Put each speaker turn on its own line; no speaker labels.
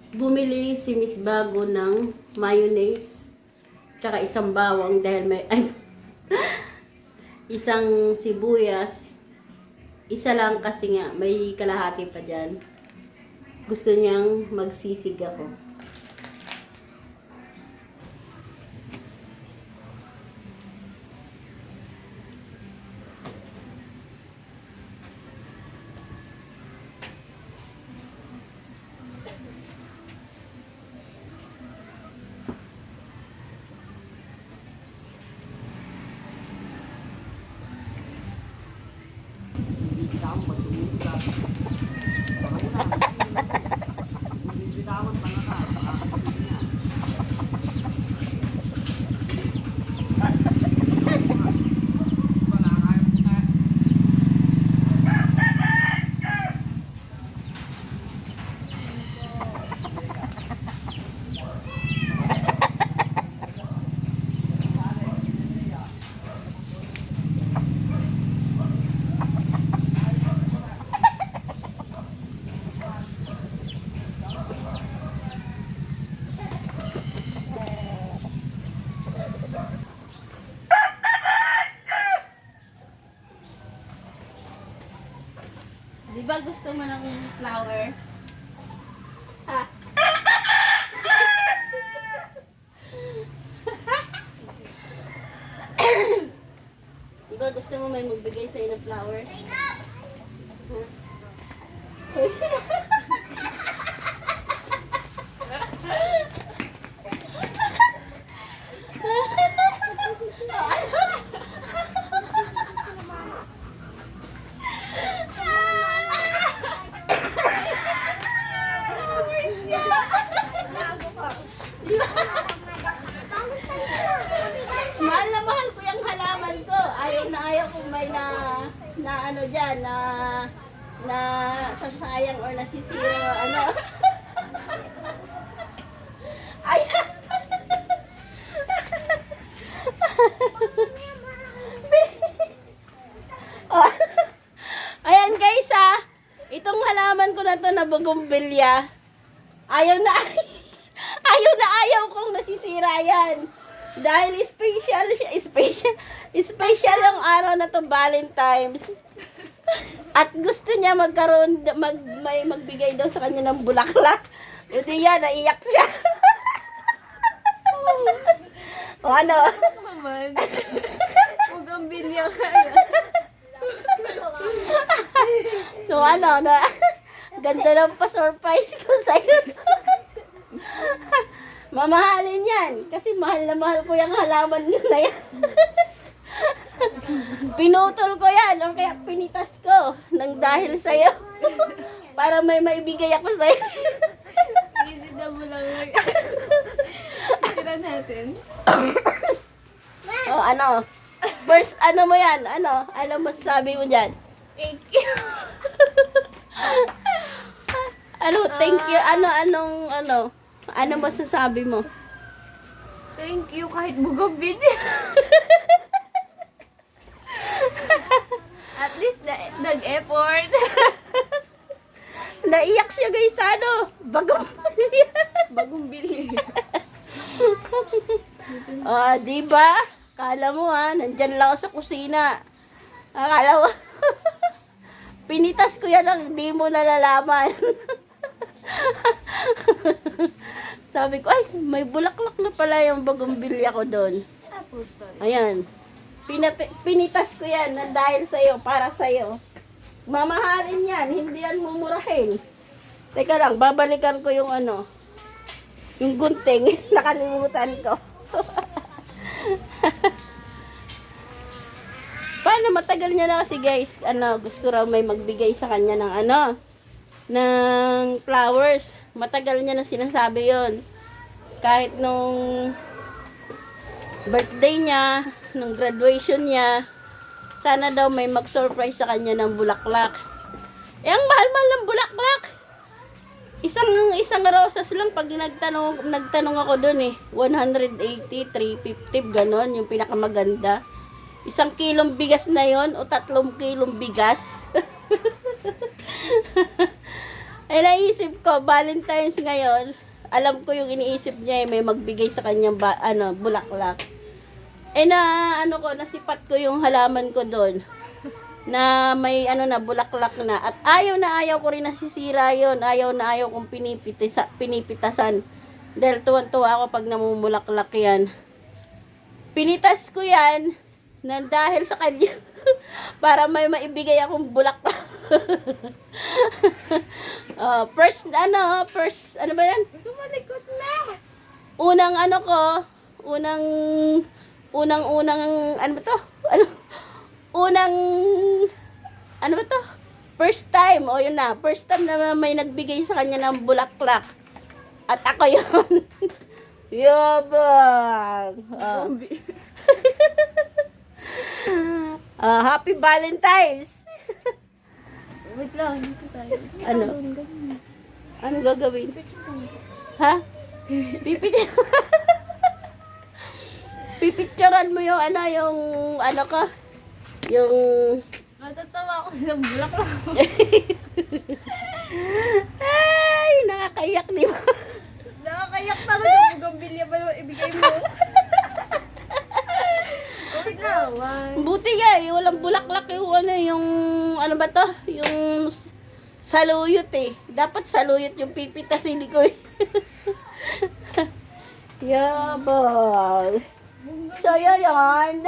Bumili si Miss Bago ng mayonnaise tsaka isang bawang dahil may isang sibuyas. Isa lang kasi nga may kalahati pa dyan. Gusto niyang magsisig ako. Di ba gusto mo ng flower? Ha? Di ba gusto mo may magbigay sa'yo ng flower? Ha? Mahal na mahal ko yung halaman ko. Ayaw na ayaw kung may na ano dyan, na sasayang or nasisira, ano. Ay! Oh. Ayan guys itong halaman ko na to na bougainvillea. Ayaw na ayaw kong nasisira yan. Dahil special yung araw na to, Valentine's. At gusto niya may magbigay daw sa kanya ng bulaklak. Hindi yan, naiyak siya. O ano?
Naman. Bougainvillea ka na.
So ano, ganda ng pa-surprise ko sa'yo. Mamahalin yan. Kasi mahal na mahal ko yung halaman na yan. Pinutol ko yan. O kaya pinitas ko. Nang dahil sa'yo. Para may maibigay ako sa'yo.
Hindi na mo lang. Tira natin.
O ano? First, ano mo yan? Ano masasabi mo dyan?
Thank you.
Thank you. Ano masasabi mo?
Thank you kahit bougainvillea. At least nag-effort.
Naiyak siya guys,
Bougainvillea.
Diba? Kala mo nandyan lang ako sa kusina. Akala mo, pinitas ko yan hindi mo nalalaman. Sabi ko, ay, may bulaklak na pala yung bougainvillea ko doon. Ayan. Pinitas ko yan dahil sa'yo, para sa'yo. Mamahalin yan, hindi yan mumurahin. Teka lang, babalikan ko yung yung gunting. Nakalimutan ko. Paano matagal niya na kasi guys, gusto raw may magbigay sa kanya ng ng flowers. Matagal niya na sinasabi yon. Kahit nung birthday niya, nung graduation niya, sana daw may mag-surprise sa kanya ng bulaklak. Ang mahal-mahal ng bulaklak. Isang rosas lang pag nagtanong ako doon 180, 350 ganon yung pinakamaganda. 1 kilong bigas na yon o 3 kilong bigas. Ay, naisip ko, Valentine's ngayon, alam ko yung iniisip niya may magbigay sa kanyang bulaklak. Eh nasipat ko yung halaman ko doon na may bulaklak na. At na ayaw ko rin nasisira yon. Ayaw na ayaw kong pinipitasan. Dahil tuwan-tuwa ako pag namumulaklak yan. Pinitas ko yan na dahil sa kanya para may maibigay akong bulaklak. First ano ba yan?
Tumalikot na.
Unang ano ba to? Ano ba to? First time, yun na. First time na may nagbigay sa kanya ng bulaklak. At ako yun. Yabang. Happy Valentine's.
Wait lang, dito tayo.
Ano? Ano gagawin? Ha? Pipicturean mo yung yung
Matatawa ako ng bulaklak.
ay, nakakaiyak, di ba?
Nakakayak talaga. Bugambilya ba naman ibigay mo? Wait lang.
Buti nga, walang bulaklak yung ano ba to? Yung saluyot eh. Dapat saluyot yung pipitasin ko eh. Yabang. So, yan.